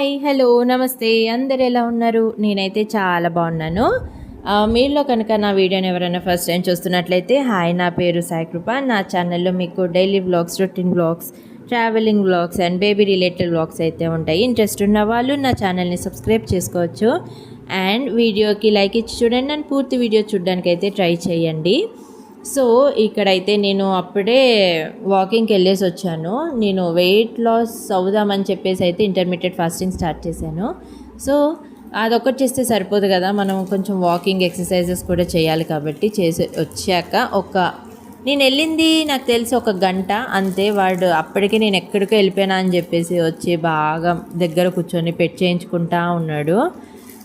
Hi hello నమస్తే అందరు ఎలా ఉన్నారు? నేనైతే చాలా బాగున్నాను. మీలో కనుక నా వీడియోని ఎవరైనా ఫస్ట్ టైం చూస్తున్నట్లయితే హాయ్, నా పేరు సాయి కృప. నా ఛానల్లో మీకు daily vlogs, routine vlogs, travelling vlogs and baby related vlogs అయితే ఉంటాయి. ఇంట్రెస్ట్ ఉన్న వాళ్ళు నా ఛానల్ని సబ్స్క్రైబ్ చేసుకోవచ్చు అండ్ వీడియోకి లైక్ ఇచ్చి చూడండి అండ్ పూర్తి వీడియో చూడడానికి అయితే ట్రై చేయండి. సో ఇక్కడైతే నేను అప్పుడే వాకింగ్కి వెళ్ళేసి వచ్చాను. నేను వెయిట్ లాస్ అవుదామని చెప్పేసి అయితే ఇంటర్మీడియట్ ఫాస్టింగ్ స్టార్ట్ చేశాను. సో అదొక్కటి చేస్తే సరిపోదు కదా, మనం కొంచెం వాకింగ్ ఎక్సర్సైజెస్ కూడా చేయాలి. కాబట్టి చేసి వచ్చాక నేను వెళ్ళింది నాకు తెలిసి 1 గంట అంతే. వాడు అప్పటికే నేను ఎక్కడికో వెళ్ళిపోయినా అని చెప్పేసి వచ్చి బాగా దగ్గర కూర్చొని పెట్టి చేయించుకుంటా ఉన్నాడు.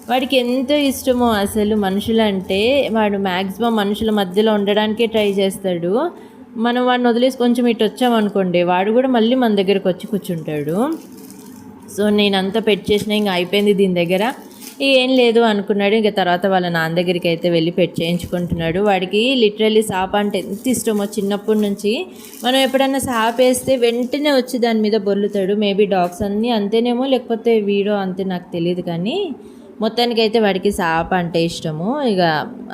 వాడికి ఎంతో ఇష్టమో అసలు మనుషులంటే. వాడు మ్యాక్సిమం మనుషుల మధ్యలో ఉండడానికే ట్రై చేస్తాడు. మనం వాడిని వదిలేసి కొంచెం ఇటు వచ్చామనుకోండి, వాడు కూడా మళ్ళీ మన దగ్గరకు వచ్చి కూర్చుంటాడు. సో నేనంతా పెట్టి చేసినా ఇంకా అయిపోయింది దీని దగ్గర, ఏం లేదు అనుకున్నాడు. ఇంకా తర్వాత వాళ్ళ నాన్న దగ్గరికి అయితే వెళ్ళి పెట్టి చేయించుకుంటున్నాడు. వాడికి లిటరల్లీ సాప అంటే ఎంత ఇష్టమో చిన్నప్పటి నుంచి. మనం ఎప్పుడన్నా సాప వేస్తే వెంటనే వచ్చి దాని మీద బొర్లుతాడు. మేబీ డాగ్స్ అన్నీ అంతేనేమో, లేకపోతే వీడో అంతే, నాకు తెలియదు. కానీ మొత్తానికైతే వాడికి సాప అంటే ఇష్టము. ఇక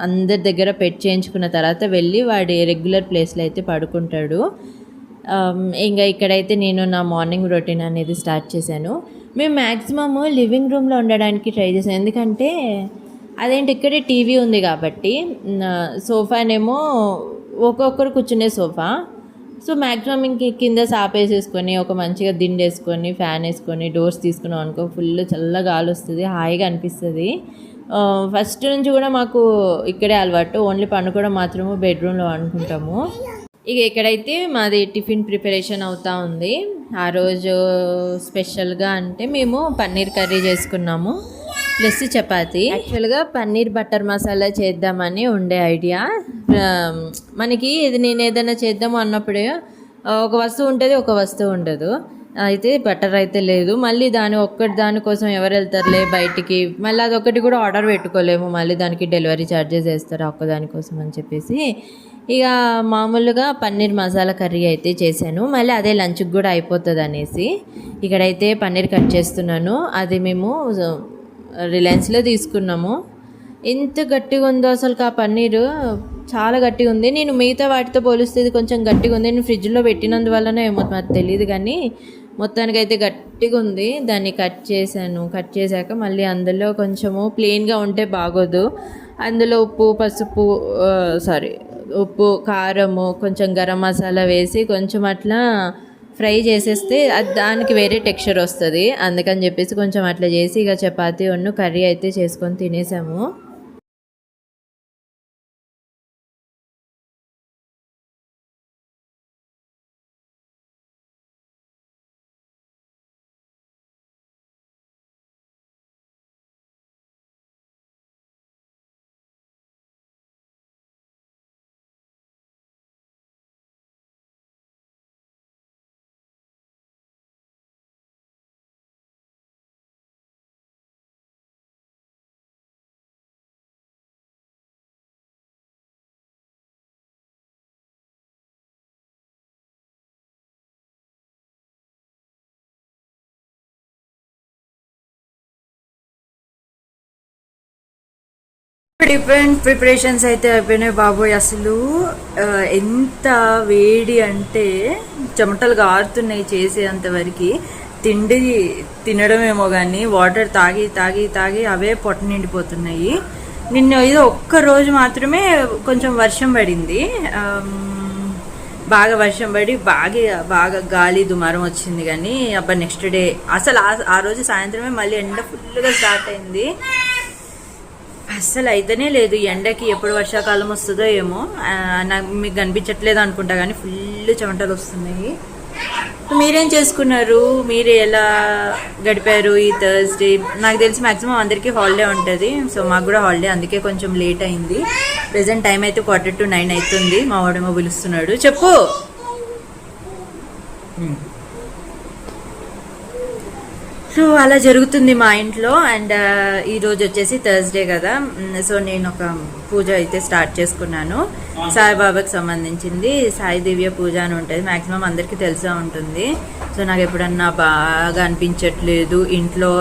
అందరి దగ్గర పెట్టి చేయించుకున్న తర్వాత వెళ్ళి వాడి రెగ్యులర్ ప్లేస్లో అయితే పడుకుంటాడు. ఇంకా ఇక్కడైతే నేను నా మార్నింగ్ రొటీన్ అనేది స్టార్ట్ చేశాను. మేము మ్యాక్సిమము లివింగ్ రూమ్లో ఉండడానికి ట్రై చేసాం. ఎందుకంటే అదేంటి ఇక్కడే టీవీ ఉంది కాబట్టి. సోఫానేమో ఒక్కొక్కరు కూర్చునే సోఫా. సో మ్యాక్సిమం ఇంక కింద సాపేసేసుకొని ఒక మంచిగా దిండు వేసుకొని ఫ్యాన్ వేసుకొని డోర్స్ తీసుకున్నాం అనుకో, ఫుల్ చల్లగా గాలి వస్తుంది, హాయిగా అనిపిస్తుంది. ఫస్ట్ నుంచి కూడా మాకు ఇక్కడే అలవాటు. ఓన్లీ పండుకోవడం మాత్రము బెడ్రూమ్లో అనుకుంటాము. ఇక ఇక్కడైతే మాది టిఫిన్ ప్రిపరేషన్ అవుతూ ఉంది. ఆ రోజు స్పెషల్గా అంటే మేము పన్నీర్ కర్రీ చేసుకున్నాము ప్లస్ చపాతి. యాక్చువల్గా పన్నీర్ బటర్ మసాలా చేద్దామని ఉండే ఐడియా. మనకి నేను ఏదైనా చేద్దాము అన్నప్పుడే ఒక వస్తువు ఉంటుంది, ఒక వస్తువు ఉండదు. అయితే బటర్ అయితే లేదు. మళ్ళీ దానికోసం ఎవరు వెళ్తారులే బయటికి, మళ్ళీ అదొకటి కూడా ఆర్డర్ పెట్టుకోలేము, మళ్ళీ దానికి డెలివరీ ఛార్జెస్ వేస్తారు ఒక్కదానికోసం అని చెప్పేసి ఇక మామూలుగా పన్నీర్ మసాలా కర్రీ అయితే చేశాను. మళ్ళీ అదే లంచ్కి కూడా అయిపోతుంది అనేసి ఇక్కడైతే పన్నీర్ కట్ చేస్తున్నాను. అది మేము రిలయన్స్లో తీసుకున్నాము. ఎంత గట్టిగా ఉందో అసలు ఆ పన్నీరు, చాలా గట్టిగా ఉంది. నేను మిగతా వాటితో పోలిస్తే ఇది కొంచెం గట్టిగా ఉంది. నేను ఫ్రిడ్జ్లో పెట్టినందువల్లనే ఏమో నాకు తెలియదు, కానీ మొత్తానికైతే గట్టిగా ఉంది. దాన్ని కట్ చేశాను. కట్ చేశాక మళ్ళీ అందులో కొంచెము ప్లెయిన్గా ఉంటే బాగోదు. అందులో ఉప్పు కారము కొంచెం గరం మసాలా వేసి కొంచెం అట్లా ఫ్రై చేసేస్తే అది దానికి వేరే టెక్స్చర్ వస్తుంది. అందుకని చెప్పేసి కొంచెం అట్లా చేసి ఇక చపాతీ కర్రీ అయితే చేసుకొని తినేసాము. డిఫరెంట్ ప్రిపరేషన్స్ అయితే అయిపోయినాయి బాబోయ్. అసలు ఎంత వేడి అంటే చెమటలు గారుతున్నాయి చేసేంతవరకు. తిండి తినడమేమో కానీ వాటర్ తాగి తాగి తాగి అవే పొట్ట నిండిపోతున్నాయి. నిన్న ఇది ఒక్కరోజు మాత్రమే కొంచెం వర్షం పడింది. బాగా వర్షం పడి బాగా గాలి దుమారం వచ్చింది. కానీ అబ్బా నెక్స్ట్ డే అసలు ఆ రోజు సాయంత్రమే మళ్ళీ ఎండ ఫుల్గా స్టార్ట్ అయింది. అస్సలు అయితేనే లేదు. ఎండకి ఎప్పుడు వర్షాకాలం వస్తుందో ఏమో, నాకు మీకు కనిపించట్లేదు అనుకుంటా, కానీ ఫుల్ చెమటలు వస్తున్నాయి. మీరేం చేసుకున్నారు? మీరు ఎలా గడిపారు ఈ థర్స్డే? నాకు తెలిసి మ్యాక్సిమం అందరికీ హాలిడే ఉంటుంది. సో మాకు కూడా హాలిడే, అందుకే కొంచెం లేట్ అయింది. ప్రెజెంట్ టైం అయితే 8:45 అవుతుంది. మా వాడేమో పిలుస్తున్నాడు. చెప్పు. సో అలా జరుగుతుంది మా ఇంట్లో. అండ్ ఈరోజు వచ్చేసి థర్స్డే కదా, సో నేను ఒక పూజ అయితే స్టార్ట్ చేసుకున్నాను. సాయిబాబాకి సంబంధించింది సాయి దివ్య పూజ అని ఉంటుంది, మ్యాక్సిమం అందరికీ తెలిసే ఉంటుంది. సో నాకు ఎప్పుడన్నా బాగా అనిపించట్లేదు, ఇంట్లో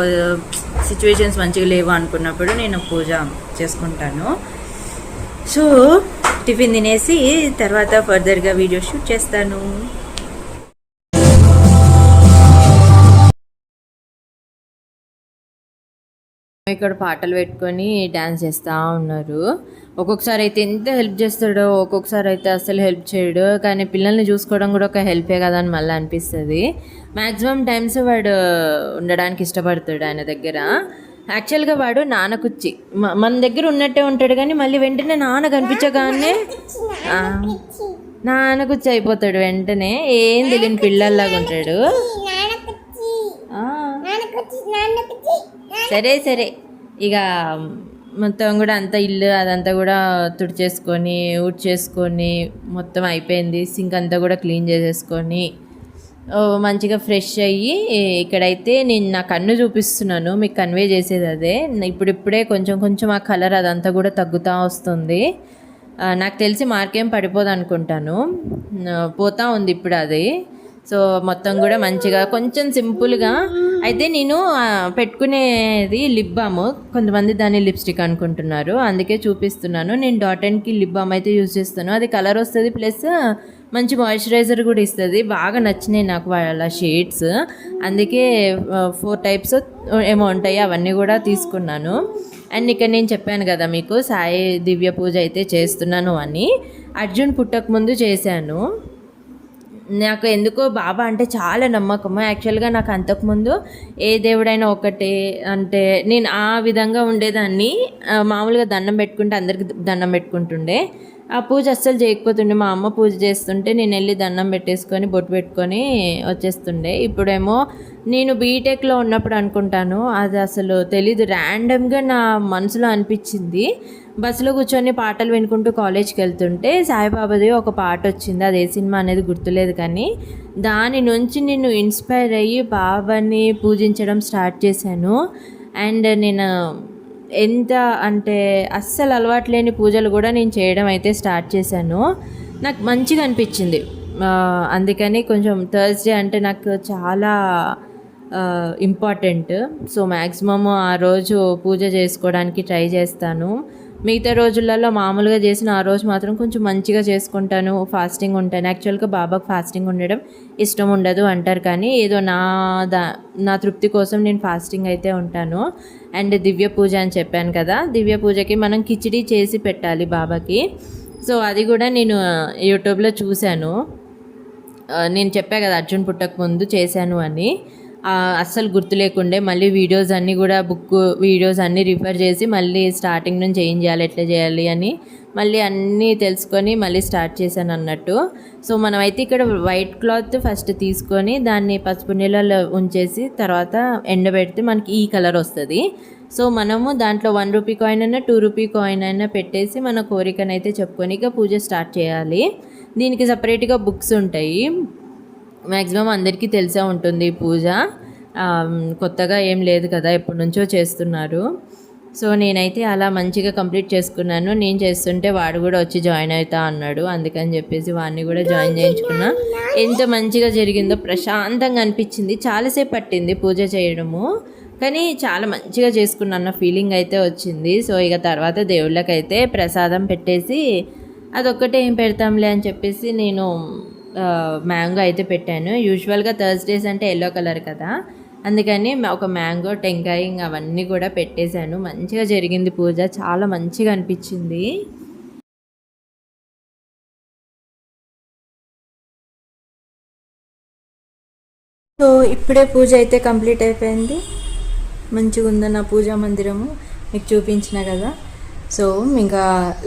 సిచ్యువేషన్స్ మంచిగా లేవు అనుకున్నప్పుడు నేను పూజ చేసుకుంటాను. సో టిఫిన్ తినేసి తర్వాత ఫర్దర్గా వీడియో షూట్ చేస్తాను. ఇక్కడ పాటలు పెట్టుకొని డ్యాన్స్ చేస్తూ ఉన్నారు. ఒక్కొక్కసారి అయితే ఎంత హెల్ప్ చేస్తాడో, ఒక్కొక్కసారి అయితే అసలు హెల్ప్ చేయడు. కానీ పిల్లల్ని చూసుకోవడం కూడా ఒక హెల్పే కదా అని మళ్ళీ అనిపిస్తుంది. మ్యాక్సిమం టైమ్స్ వాడు ఉండడానికి ఇష్టపడతాడు ఆయన దగ్గర. యాక్చువల్గా వాడు నాన్నకుచ్చి మన దగ్గర ఉన్నట్టే ఉంటాడు, కానీ మళ్ళీ వెంటనే నాన్న కనిపించగానే నాన్నకుచ్చి అయిపోతాడు. వెంటనే ఏం తెలియని పిల్లల్లాగా ఉంటాడు. సరే సరే, ఇక మొత్తం కూడా అంతా ఇల్లు అదంతా కూడా తుడిచేసుకొని ఊడ్చేసుకొని మొత్తం అయిపోయింది. సింక్ అంతా కూడా క్లీన్ చేసేసుకొని మంచిగా ఫ్రెష్ అయ్యి ఇక్కడైతే నేను నా కన్ను చూపిస్తున్నాను, మీకు కన్వే చేసేది అదే. ఇప్పుడిప్పుడే కొంచెం కొంచెం ఆ కలర్ అదంతా కూడా తగ్గుతూ వస్తుంది. నాకు తెలిసి మార్కేం పడిపోదు అనుకుంటాను, పోతా ఉంది ఇప్పుడు అది. సో మొత్తం కూడా మంచిగా కొంచెం సింపుల్గా అయితే నేను పెట్టుకునేది లిప్ బామ్. కొంతమంది దాన్ని లిప్స్టిక్ అనుకుంటున్నారు, అందుకే చూపిస్తున్నాను. నేను డాట్&కి లిప్ బామ్ అయితే యూజ్ చేస్తాను. అది కలర్ వస్తుంది, ప్లస్ మంచి మాయిశ్చరైజర్ కూడా ఇస్తుంది. బాగా నచ్చినాయి నాకు వాళ్ళ షేడ్స్, అందుకే 4 టైప్స్ ఏమో ఉంటాయి, అవన్నీ కూడా తీసుకున్నాను. అండ్ ఇక్కడ నేను చెప్పాను కదా మీకు సాయి దివ్య పూజ అయితే చేస్తున్నాను అని. అర్జున్ పుట్టక ముందు చేశాను. నాకు ఎందుకో బాబా అంటే చాలా నమ్మకము. యాక్చువల్గా నాకు అంతకుముందు ఏ దేవుడైనా ఒకటే అంటే నేను ఆ విధంగా ఉండేదాన్ని. మామూలుగా దండం పెట్టుకుంటే అందరికి దండం పెట్టుకుంటుండే, ఆ పూజ అస్సలు చేయకపోతుండే. మా అమ్మ పూజ చేస్తుంటే నేను వెళ్ళి దండం పెట్టేసుకొని బొట్టు పెట్టుకొని వచ్చేస్తుండే. ఇప్పుడేమో నేను బీటెక్లో ఉన్నప్పుడు అనుకుంటాను, అది అసలు తెలీదు, ర్యాండమ్గా నా మనసులో అనిపించింది. బస్సులో కూర్చొని పాటలు వినుకుంటూ కాలేజ్కి వెళ్తుంటే సాయిబాబాది ఒక పాట వచ్చింది, అది ఏ సినిమా అనేది గుర్తులేదు, కానీ దాని నుంచి నేను ఇన్స్పైర్ అయ్యి బాబాని పూజించడం స్టార్ట్ చేశాను. అండ్ నేను ఎంత అంటే అస్సలు అలవాటు లేని పూజలు కూడా నేను చేయడం అయితే స్టార్ట్ చేశాను. నాకు మంచిగా అనిపించింది. అందుకని కొంచెం థర్స్డే అంటే నాకు చాలా ఇంపార్టెంట్. సో మ్యాక్సిమమ్ ఆ రోజు పూజ చేసుకోవడానికి ట్రై చేస్తాను. మిగతా రోజులలో మామూలుగా చేసిన ఆ రోజు మాత్రం కొంచెం మంచిగా చేసుకుంటాను, ఫాస్టింగ్ ఉంటాను. యాక్చువల్గా బాబాకు ఫాస్టింగ్ ఉండడం ఇష్టం ఉండదు అంటారు, కానీ ఏదో నా తృప్తి కోసం నేను ఫాస్టింగ్ అయితే ఉంటాను. అండ్ దివ్య పూజ అని చెప్పాను కదా, దివ్య పూజకి మనం కిచిడి చేసి పెట్టాలి బాబాకి. సో అది కూడా నేను యూట్యూబ్లో చూశాను. నేను చెప్పా కదా అర్జున్ పుట్టక ముందు చేశాను అని, అస్సలు గుర్తు లేకుండే. మళ్ళీ వీడియోస్ అన్నీ కూడా వీడియోస్ అన్నీ రిఫర్ చేసి మళ్ళీ స్టార్టింగ్ నుంచి ఏం చేయాలి, ఎట్లా చేయాలి అని మళ్ళీ అన్నీ తెలుసుకొని మళ్ళీ స్టార్ట్ చేశాను అన్నట్టు. సో మనమైతే ఇక్కడ వైట్ క్లాత్ ఫస్ట్ తీసుకొని దాన్ని పసుపు నీళ్ళలో ఉంచేసి తర్వాత ఎండబెడితే మనకి ఈ కలర్ వస్తుంది. సో మనము దాంట్లో 1 రూపీ కాయిన్ అయినా 2 రూపీ కాయిన్ అయినా పెట్టేసి మన కోరికనైతే చెప్పుకొని ఇక పూజ స్టార్ట్ చేయాలి. దీనికి సపరేట్గా బుక్స్ ఉంటాయి, మ్యాక్సిమం అందరికీ తెలిసే ఉంటుంది పూజ, కొత్తగా ఏం లేదు కదా, ఎప్పటి నుంచో చేస్తున్నారు. సో నేనైతే అలా మంచిగా కంప్లీట్ చేసుకున్నాను. నేను చేస్తుంటే వాడు కూడా వచ్చి జాయిన్ అవుతా అన్నాడు, అందుకని చెప్పేసి వాడిని కూడా జాయిన్ చేయించుకున్నా. ఎంత మంచిగా జరిగిందో, ప్రశాంతంగా అనిపించింది. చాలాసేపు పట్టింది పూజ చేయడము, కానీ చాలా మంచిగా చేసుకున్నాను ఫీలింగ్ అయితే వచ్చింది. సో ఇక తర్వాత దేవుళ్ళకైతే ప్రసాదం పెట్టేసి అదొక్కటే ఏం పెడతాంలే అని చెప్పేసి నేను మ్యాంగో అయితే పెట్టాను. యూజువల్గా థర్స్డేస్ అంటే ఎల్లో కలర్ కదా, అందుకని ఒక మ్యాంగో, టెంకాయ అవన్నీ కూడా పెట్టేశాను. మంచిగా జరిగింది పూజ, చాలా మంచిగా అనిపించింది. సో ఇప్పుడే పూజ అయితే కంప్లీట్ అయిపోయింది. మంచిగా ఉందా నా పూజా మందిరము, మీకు చూపించిన కదా. సో ఇంకా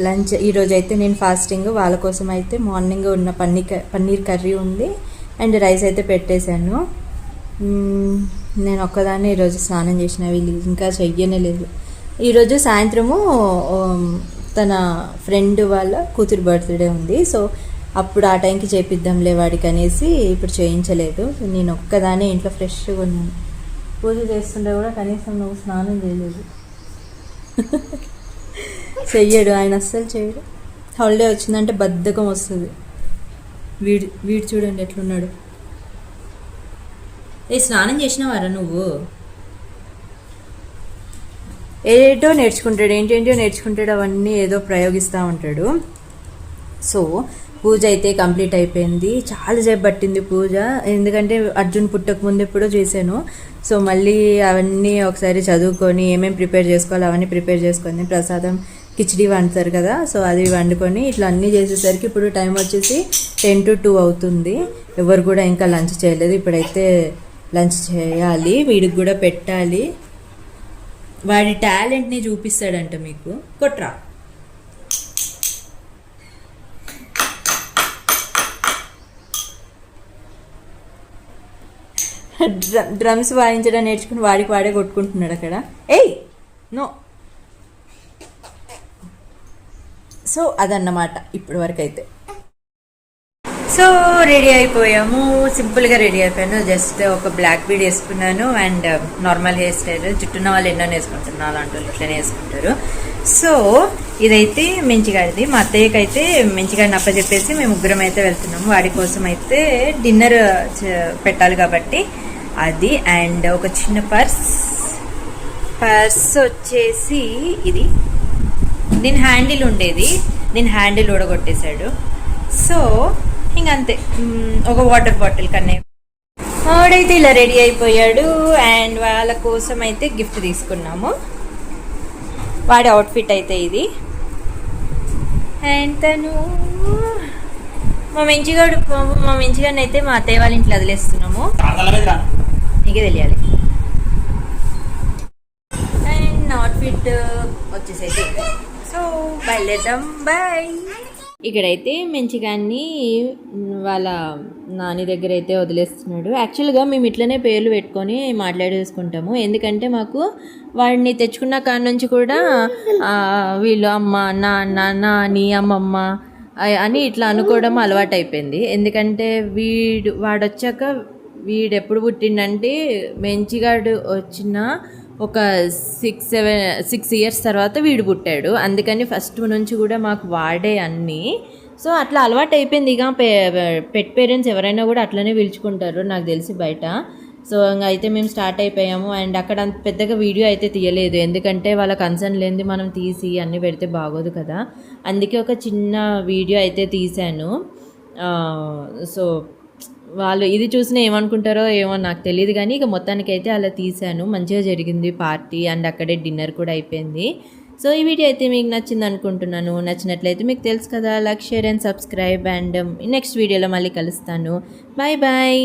లంచ్ ఈరోజు అయితే నేను ఫాస్టింగ్, వాళ్ళ కోసం అయితే మార్నింగ్ ఉన్న పన్నీర్ కర్రీ ఉంది అండ్ రైస్ అయితే పెట్టేశాను. నేను ఒక్కదాన్ని ఈరోజు స్నానం చేసిన, వీళ్ళు ఇంకా చెయ్యనే లేదు. ఈరోజు సాయంత్రము తన ఫ్రెండ్ వాళ్ళ కూతురు బర్త్డే ఉంది. సో అప్పుడు ఆ టైంకి చేపిద్దాంలే వాడికి అనేసి ఇప్పుడు చేయించలేదు. నేను ఒక్కదాన్ని ఇంట్లో ఫ్రెష్గా ఉన్నాను. పూజ చేస్తుంటే కూడా కనీసం నువ్వు స్నానం చేయలేదు. చెయ్యడు ఆయన, అస్సలు చేయడు. హాలిడే వచ్చిందంటే బద్ధకం వస్తుంది. వీడు చూడండి ఎట్లున్నాడు. స్నానం చేసినవారా నువ్వు? ఏంటో నేర్చుకుంటాడు, ఏంటేంటో నేర్చుకుంటాడు, అవన్నీ ఏదో ప్రయోగిస్తూ ఉంటాడు. సో పూజ అయితే కంప్లీట్ అయిపోయింది. చాలాసేపు పట్టింది పూజ, ఎందుకంటే అర్జున్ పుట్టక ముందు ఎప్పుడో చేశాను. సో మళ్ళీ అవన్నీ ఒకసారి చదువుకొని ఏమేమి ప్రిపేర్ చేసుకోవాలి అవన్నీ ప్రిపేర్ చేసుకొని, ప్రసాదం కిచిడి వండుతారు కదా, సో అది వండుకొని ఇట్లా అన్నీ చేసేసరికి ఇప్పుడు టైం వచ్చేసి 10 to 2 అవుతుంది. ఎవరు కూడా ఇంకా లంచ్ చేయలేదు. ఇప్పుడైతే లంచ్ చేయాలి, వీడికి కూడా పెట్టాలి. వాడి టాలెంట్ని చూపిస్తాడంట మీకు. కొట్రా. డ్రమ్స్ వాయించడం నేర్చుకుని వాడికి వాడే కొట్టుకుంటున్నాడు అక్కడ. ఏయ్ నో. సో అదన్నమాట ఇప్పటి వరకు అయితే. సో రెడీ అయిపోయాము, సింపుల్గా రెడీ అయిపోయాను. జస్ట్ ఒక బ్లాక్ బీడ్ వేసుకున్నాను అండ్ నార్మల్ హెయిర్ స్టైల్. జుట్టున్న వాళ్ళు ఎన్నో వేసుకుంటారు, అలాంటి వాళ్ళు ఇట్లనే వేసుకుంటారు. సో ఇదైతే మెంచిగాడిది. మా అత్తయ్యకి అయితే మెంచిగాడిని అప్పచెప్పేసి మేము ముగ్గురం అయితే వెళ్తున్నాము. వాడి కోసం అయితే డిన్నర్ పెట్టాలి కాబట్టి అది. అండ్ ఒక చిన్న పర్స్ వచ్చేసి ఇది. దీని హ్యాండిల్ ఉండేది, దీని హ్యాండిల్ ఊడగొట్టేశాడు. సో ఇంకంతే, ఒక వాటర్ బాటిల్ కన్నా. వాడైతే ఇలా రెడీ అయిపోయాడు. అండ్ వాళ్ళ కోసం అయితే గిఫ్ట్ తీసుకున్నాము. వాడి అవుట్ఫిట్ అయితే ఇది. అండ్ తను మా మంచిగాడిని అయితే మా అత్తయ్య వాళ్ళ ఇంట్లో వదిలేస్తున్నాము, నీకే తెలియాలి. అండ్ అవుట్ఫిట్ వచ్చేసి అయితే సో బయలుదేద్దాం, బాయ్. ఇక్కడైతే మంచిగాన్ని వాళ్ళ నాని దగ్గర అయితే వదిలేస్తున్నాడు. యాక్చువల్గా మేము ఇట్లనే పేర్లు పెట్టుకొని మాట్లాడేసుకుంటాము, ఎందుకంటే మాకు వాడిని తెచ్చుకున్న కాడ నుంచి కూడా వీళ్ళు అమ్మ, నాన్న, నాని, అమ్మమ్మ అని ఇట్లా అనుకోవడం అలవాటు అయిపోయింది. ఎందుకంటే వాడొచ్చాక వీడెప్పుడు పుట్టిండంటే మంచిగాడు వచ్చిన ఒక 6 years తర్వాత వీడు పుట్టాడు. అందుకని ఫస్ట్ నుంచి కూడా మాకు వాడే అన్నీ. సో అట్లా అలవాటు అయిపోయింది. ఇక పెట్ పేరెంట్స్ ఎవరైనా కూడా అట్లనే పిలుచుకుంటారు నాకు తెలిసి బయట. సో ఇంకా అయితే మేము స్టార్ట్ అయిపోయాము. అండ్ అక్కడ అంత పెద్దగా వీడియో అయితే తీయలేదు, ఎందుకంటే వాళ్ళ కన్సర్న్ లేనిది మనం తీసి అన్నీ పెడితే బాగోదు కదా. అందుకే ఒక చిన్న వీడియో అయితే తీశాను. సో వాళ్ళు ఇది చూసిన ఏమనుకుంటారో ఏమో నాకు తెలియదు, కానీ ఇక మొత్తానికి అయితే అలా తీశాను. మంచిగా జరిగింది పార్టీ అండ్ అక్కడే డిన్నర్ కూడా అయిపోయింది. సో ఈ వీడియో అయితే మీకు నచ్చింది అనుకుంటున్నాను. నచ్చినట్లయితే మీకు తెలుసు కదా, like, share and subscribe. And next వీడియోలో మళ్ళీ కలుస్తాను. Bye bye.